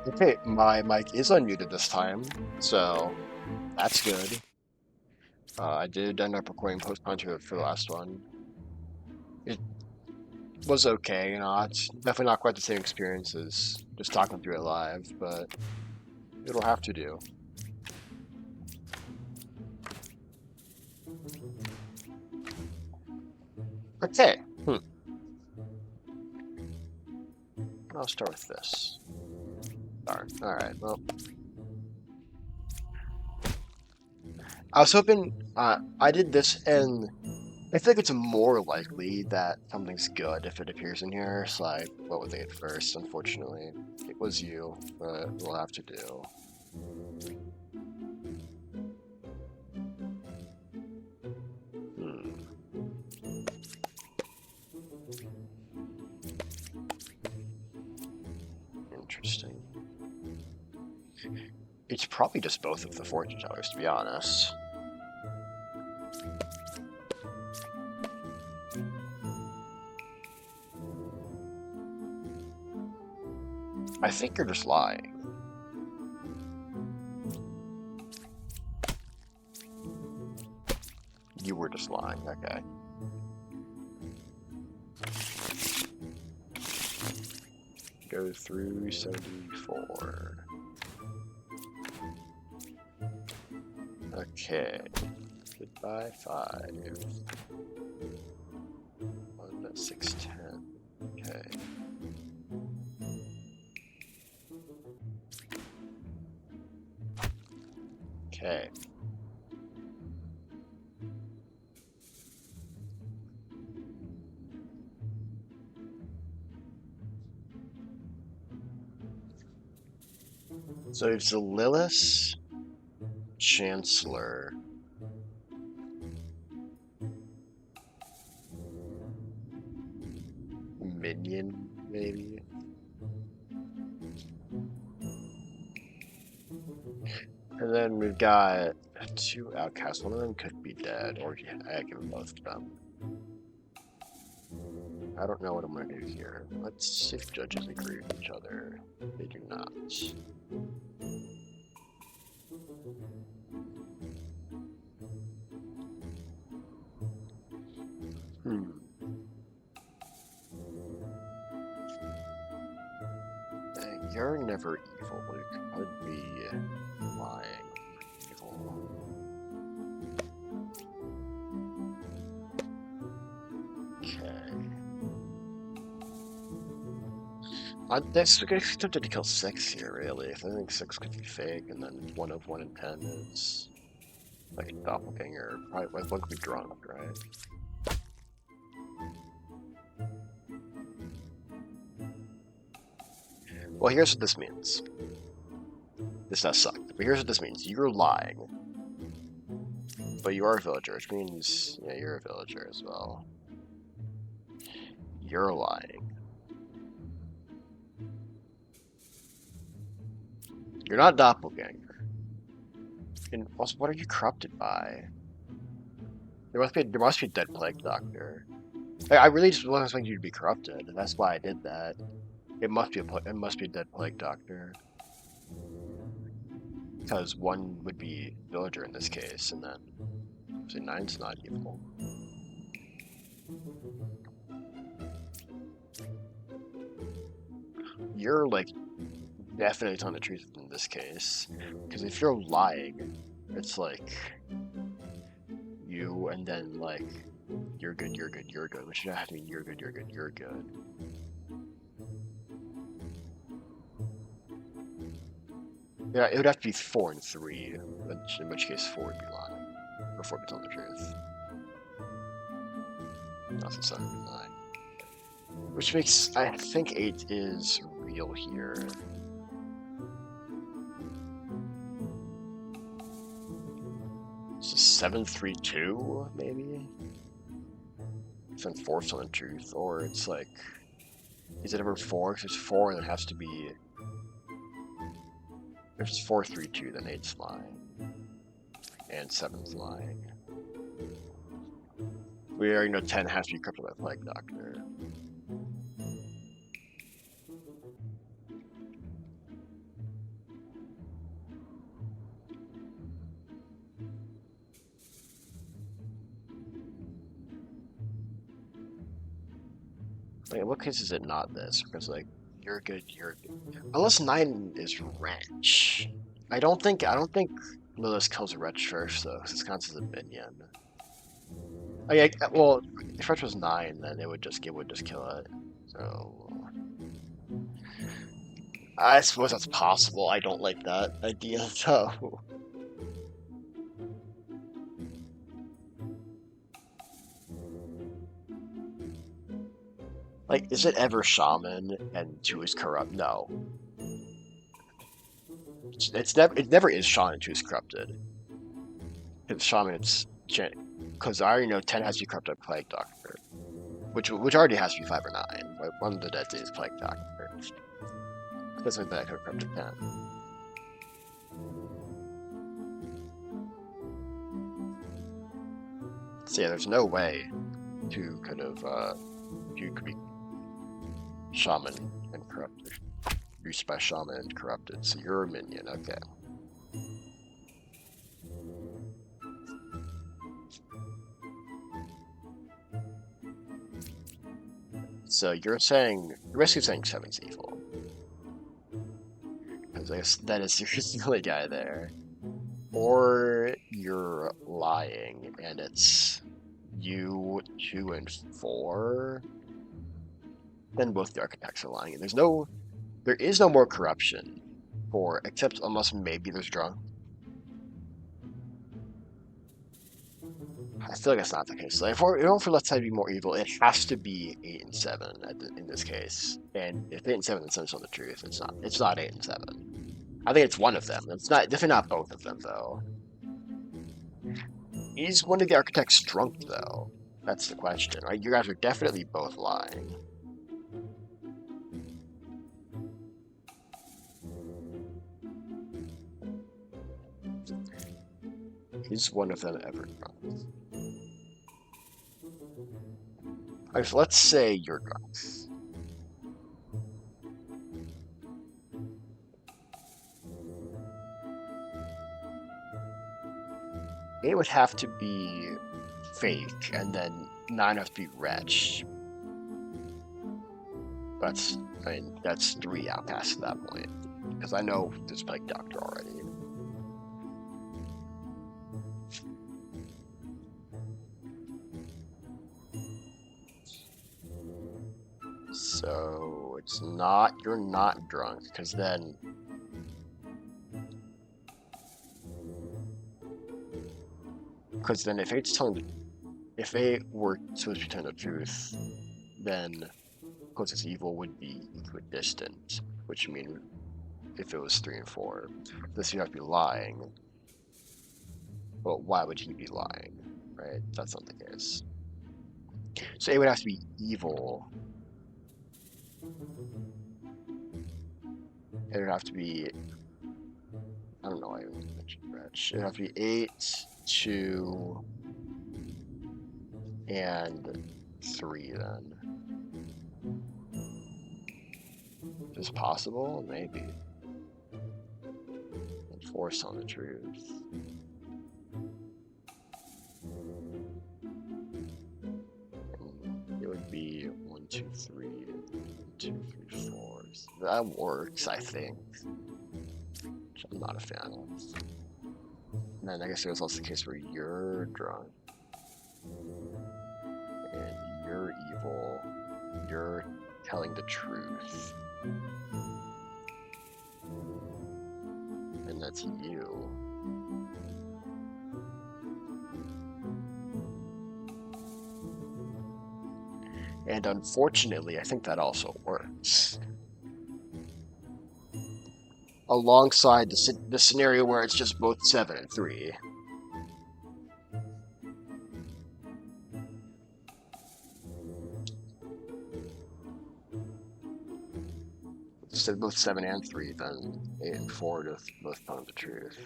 Okay, my mic is unmuted this time, so that's good. I did end up recording post-punch for the last one. It was okay, it's definitely not quite the same experience as just talking through it live, but it'll have to do. Okay, I'll start with this. Darn. Alright, well, I was hoping, I did this, and I think it's more likely that something's good if it appears in here, so I went with it first, unfortunately. It was you, but we'll have to do. Hmm. Interesting. It's probably just both of the fortune tellers, to be honest. I think you're just lying. You were just lying, okay. Go through 74. Okay. Goodbye 5. 1 610. Okay. Okay. So it's the Lilith, Chancellor, Minion, maybe? And then we've got 2 outcasts. One of them could be dead, or yeah, I give them both to them. I don't know what I'm going to do here. Let's see if judges agree with each other. They do not. Hmm. You're never evil. You could be lying. Evil. Okay. That's tempted to kill 6 here, really. If I think 6 could be fake, and then 1 of 1 in 10 is like a doppelganger. Probably like 1 could be drunk, right? Well, here's what this means. This does suck, but here's what this means. You're lying, but you are a villager, which means yeah, you're a villager as well. You're lying. You're not doppelganger. And also, what are you corrupted by? There must be a dead plague doctor. I really just wasn't expecting you to be corrupted, and that's why I did that. It must be a dead plague doctor. Because 1 would be villager in this case, and then say 9's not evil. You're like definitely telling the truth in this case. Because if you're lying, it's like you and then like you're good, you're good, you're good, which should have to mean you're good, you're good, you're good. Yeah, it would have to be 4 and 3, in which case 4 would be lying. Or 4 would be telling the truth. That's a 7 and 9. Which makes, I think 8 is real here. So 7, 3, 2, maybe? Then 4's telling the truth, or it's like, is it ever 4? Because it's 4, then it has to be. If it's 4, 3, 2, then 8's lying. And 7's lying. We already know 10 has to be corrupted by the Plague Doctor. Like, in what case is it not this? Because like you're good, you're unless 9 is wrench. I don't think Lilith kills wrench first though, because it counts as a minion. Oh yeah, well, if wrench was 9, then it would just kill it. So I suppose that's possible. I don't like that idea though. Like, is it ever shaman and 2 is corrupt? No, it's never. It never is shaman and 2 is corrupted. It's shaman. It's because I already know 10 has to be corrupted by plague doctor, which already has to be 5 or 9. But one of the dead is plague doctor. That's like that corrupted 10. So yeah, there's no way to kind of you could be shaman and corrupted. Used by shaman and corrupted. So you're a minion. Okay. So you're basically saying 7's evil. Because I guess that is the only guy there. Or you're lying and it's you, 2, and 4. Then both the architects are lying. And there is no more corruption except unless maybe there's drunk. I feel like that's not the case. Like, if let's say be more evil, it has to be 8 and 7 in this case. And if 8 and 7 is essentially the truth, it's not. It's not 8 and 7. I think it's one of them. It's not definitely not both of them though. Is one of the architects drunk though? That's the question, right? You guys are definitely both lying. Is one of them ever drunk? Right, so let's say you're drunk. It would have to be fake, and then 9 have to be wretch. That's 3 outcasts at that point. Because I know there's Plague Doctor already. So you're not drunk, because then if 8 were supposed to be telling the truth, then closest evil would be equidistant, which means if it was 3 and 4, this would have to be lying. But why would he be lying, right? That's not the case. So it would have to be evil. It would have to be, I don't know why I even mentioned wretch. It would have to be 8, 2, and 3 then. Is it possible? Maybe. And 4 telling the truth. It would be 1, 2, 3, 2, 3, 4. That works, I think. Which I'm not a fan of. And then I guess there's also the case where you're drunk. And you're evil. You're telling the truth. And that's you. And unfortunately, I think that also works. Alongside the scenario where it's just both 7 and 3. Instead of both 7 and 3, then 8 and 4 to both telling the truth.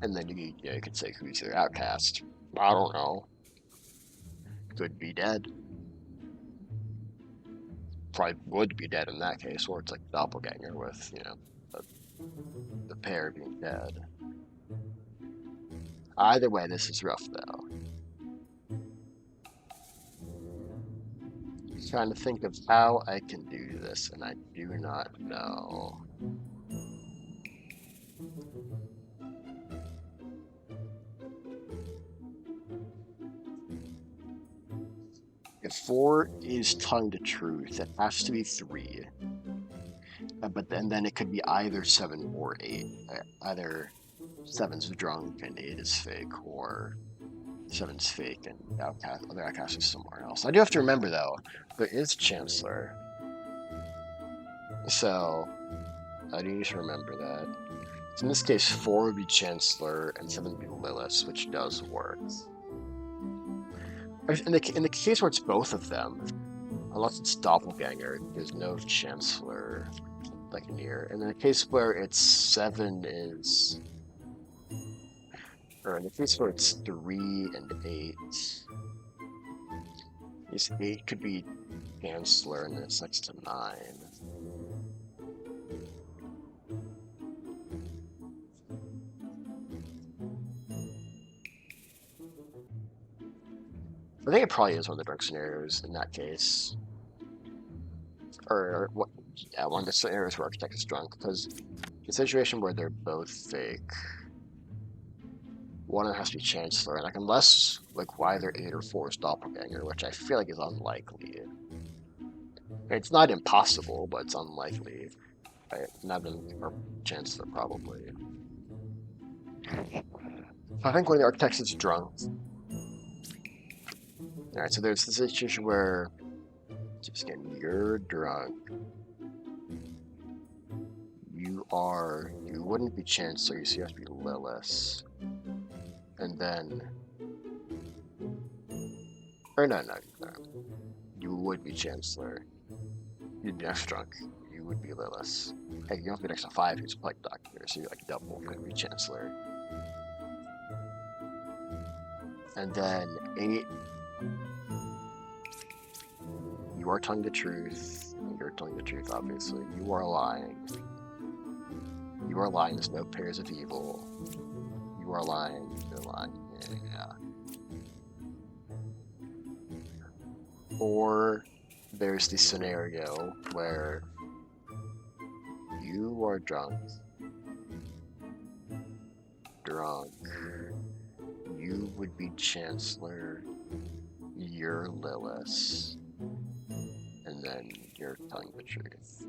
And then you could say who's your outcast. I don't know. Could be dead. Probably would be dead in that case, or it's like doppelganger with, the pair being dead. Either way, this is rough though. trying to think of how I can do this, and I do not know. If 4 is telling the truth, it has to be 3. But then it could be either 7 or 8. Either 7's drunk and 8 is fake, or 7's fake and other outcast is somewhere else. I do have to remember, though, there is Chancellor. So, I do need to remember that. So in this case, 4 would be Chancellor and 7 would be Lilith, which does work. In the case where it's both of them, unless it's Doppelganger, there's no Chancellor like near. And in the case where it's 7 is... Or in the case where it's 3 and 8... This 8 could be Chancellor and then it's next to 9. I think it probably is one of the drunk scenarios in that case. Or what? Yeah, one of the scenarios where Architect is drunk, because the situation where they're both fake, one of them has to be Chancellor, and like unless like either 8 or 4 is Doppelganger, which I feel like is unlikely. It's not impossible, but it's unlikely. Right? Not or Chancellor probably. I think when the Architect is drunk. Alright, so there's the situation where just again, you're drunk. You wouldn't be Chancellor, so you have to be Lilith. And then... Or no. You would be Chancellor. You'd be next drunk. You would be Lilith. Hey, you don't have to be next to 5 who's Plague Doctor, so you're like double, could be Chancellor. And then 8... You are telling the truth. You're telling the truth, obviously. You are lying. You are lying. There's no pairs of evil. You are lying. You're lying. Yeah. Or there's the scenario where you are drunk. You would be Chancellor. You're Lilith. And then you're telling the truth.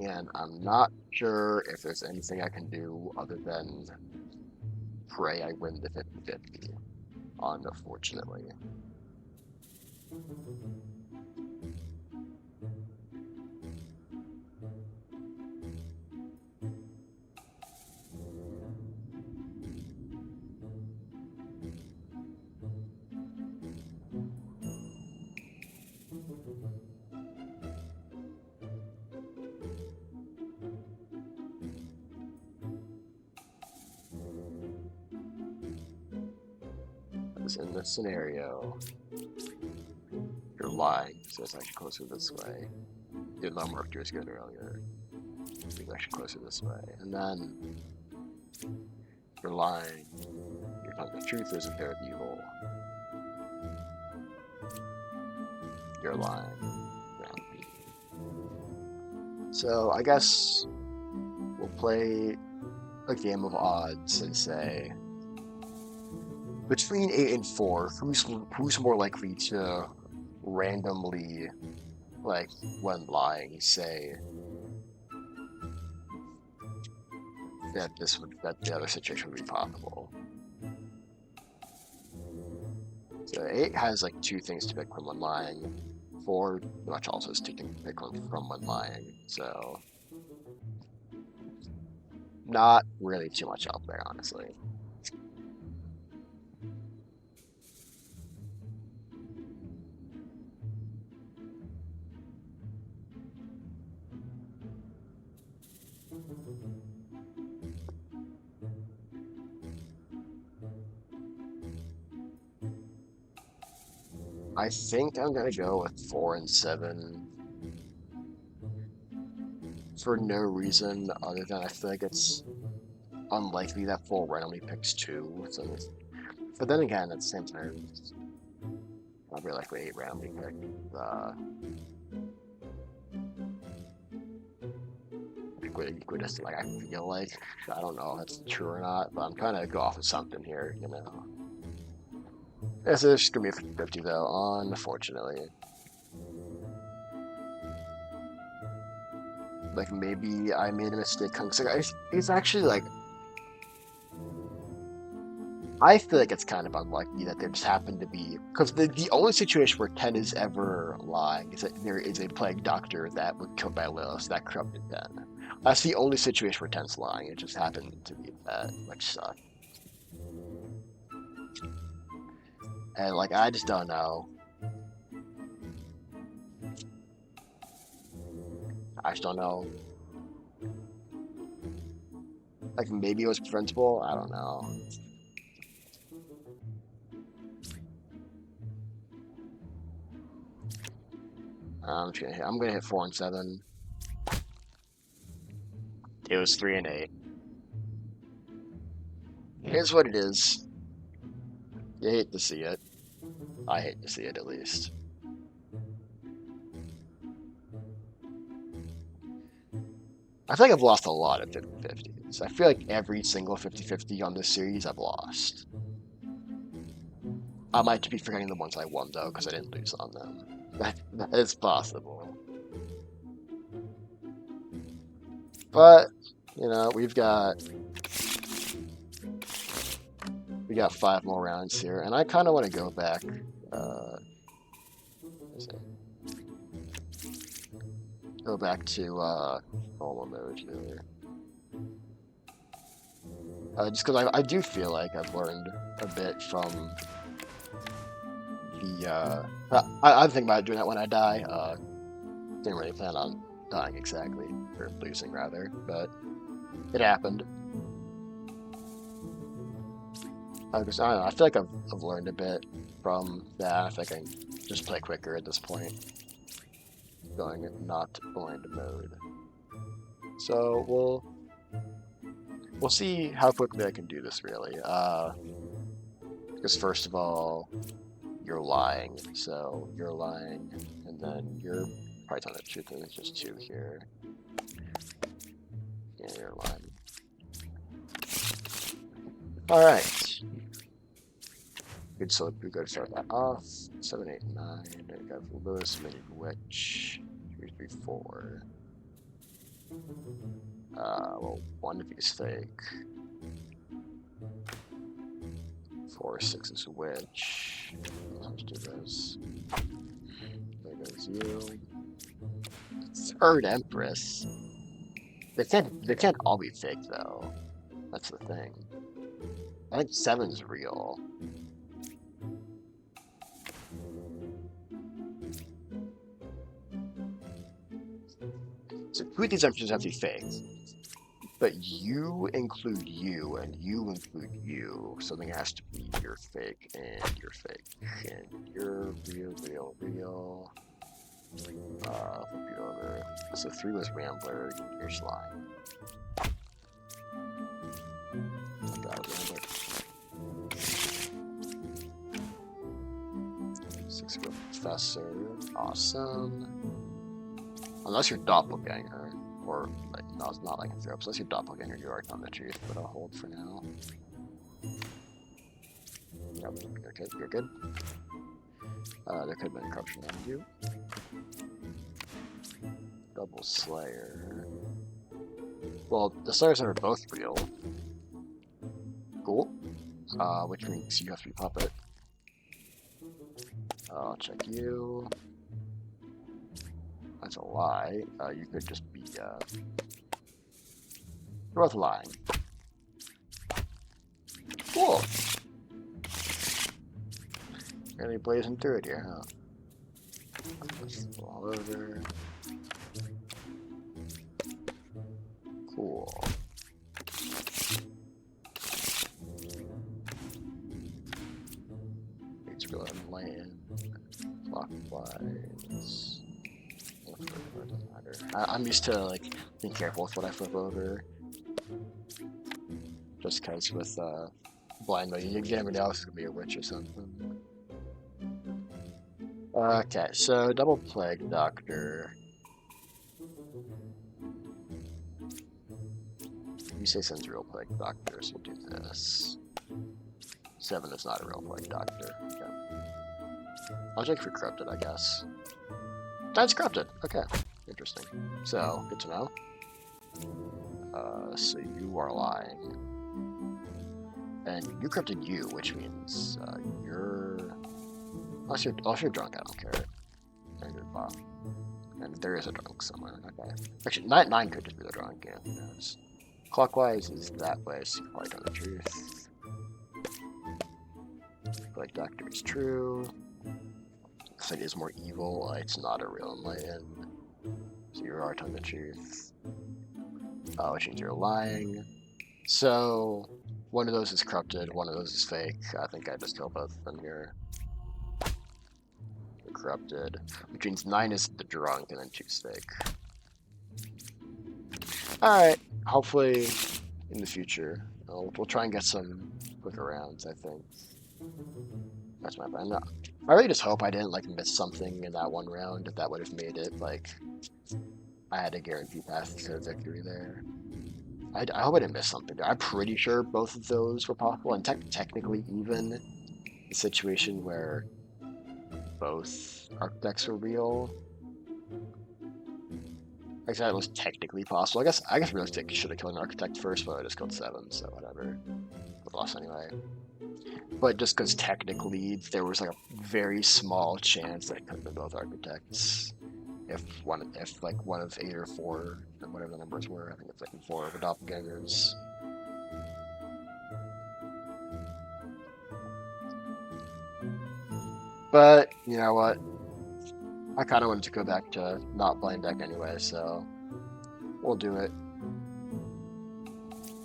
And I'm not sure if there's anything I can do other than pray I win the 50-50, unfortunately. In this scenario, you're lying, so it's actually closer this way. The low marker was good earlier. It's actually closer this way. And then you're lying. You're telling the truth, there's a pair of evil. You're lying. Yeah. So I guess we'll play a game of odds and say between 8 and 4, who's more likely to randomly, like, when lying, say that the other situation would be possible. So 8 has like 2 things to pick from when lying. 4 pretty much also has 2 things to pick from when lying. So not really too much out there, honestly. I think I'm gonna go with 4 and 7 for no reason other than I feel like it's unlikely that 4 randomly picks 2. So But then again, at the same time, I'll be like, wait, randomly pick the equidistant. Like, I feel like, I don't know if that's true or not, but I'm trying to go off of something here, you know. This is gonna be a 50 though, unfortunately. Like, maybe I made a mistake. It's actually like, I feel like it's kind of unlucky that there just happened to be, because the only situation where Ken is ever lying is that there is a plague doctor that was killed by Lilith that corrupted Ken. That's the only situation where Ken's lying. It just happened to be that, which sucks. And like, I just don't know. I just don't know. Like, maybe it was preventable. I don't know. I'm gonna hit 4 and 7. It was 3 and 8. Here's what it is. You hate to see it. I hate to see it, at least. I feel like I've lost a lot of 50-50s. I feel like every single 50-50 on this series I've lost. I might be forgetting the ones I won, though, because I didn't lose on them. That is possible. But, you know, we got 5 more rounds here, and I kind of want to go back. Go back to normal mode here. Just because I do feel like I've learned a bit from the. I'm thinking about doing that when I die. Didn't really plan on dying exactly, or losing rather, but it happened. I don't know, I feel like I've learned a bit from that. I think I can just play quicker at this point. Going not blind mode. So we'll see how quickly I can do this really. Because first of all, you're lying. So you're lying, and then you're probably telling the truth, and it's just 2 here. Yeah, you're lying. Alright. Good, so we go to start that off. 7, 8, 9. There we go. Lewis, Mini Witch. 3, 3, 4. Well, 1 of these fake. 4, 6 is Witch. Let's do this. There goes you. 3rd Empress. They can't all be fake though. That's the thing. I think 7's real. So 2 of these Empresses have to be fake. But you include you, and you include you. Something has to be your fake, and your fake, and your real. Flip you over. So 3 was Rambler, and you're Slime. Rambler. 6 go Professor. Awesome. Unless you're Doppelganger. Or, like, no, it's not like a 0. Unless you're Doppelganger, you are telling the truth, but I'll hold for now. Yep, you're good. There could have been corruption on you. Double Slayer. Well, the Slayers are both real. Cool. Which means you have to be Puppet. I'll check you. That's a lie. You could just be, you're both lying. Cool. Really blazing through it here, huh? All over. Cool. It's really land. Clockwise. I'm used to like being careful with what I flip over, just because with blind though. You never know if it's gonna be a witch or something. Okay, so double plague doctor. You say since real plague doctor, so we'll do this. 7 is not a real plague doctor. Okay. I'll check for corrupted, I guess. That's corrupted. Okay, interesting. So good to know. So you are lying. And you corrupted you, which means you're... Unless you're drunk, I don't care. And you're buff. And there is a drunk somewhere. Okay. Actually, 9 could just be the drunk, yeah, who knows. Clockwise is that way, so you're probably telling the truth. Like Doctor is true. Looks like it is more evil. It's not a real enlightened. So you are telling the truth. Which means you're lying. So one of those is corrupted, one of those is fake. I think I just killed both of them here. They're corrupted, which means 9 is the drunk and then 2 is fake. Alright, hopefully in the future we'll try and get some quicker rounds, I think. That's my plan. No, I really just hope I didn't like miss something in that one round. If that would have made it like I had a guaranteed path to victory there. I hope I didn't miss something. I'm pretty sure both of those were possible, and technically even the situation where both architects were real. I guess that was technically possible. I guess realistic should have killed an architect first, but I just killed 7, so whatever. But lost anyway. But just because technically there was like a very small chance that it could have been both architects. If like one of 8 or 4, and whatever the numbers were, I think it's like 4 of the doppelgangers. But you know what? I kind of wanted to go back to not blind deck anyway, so we'll do it.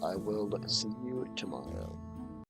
I will see you tomorrow.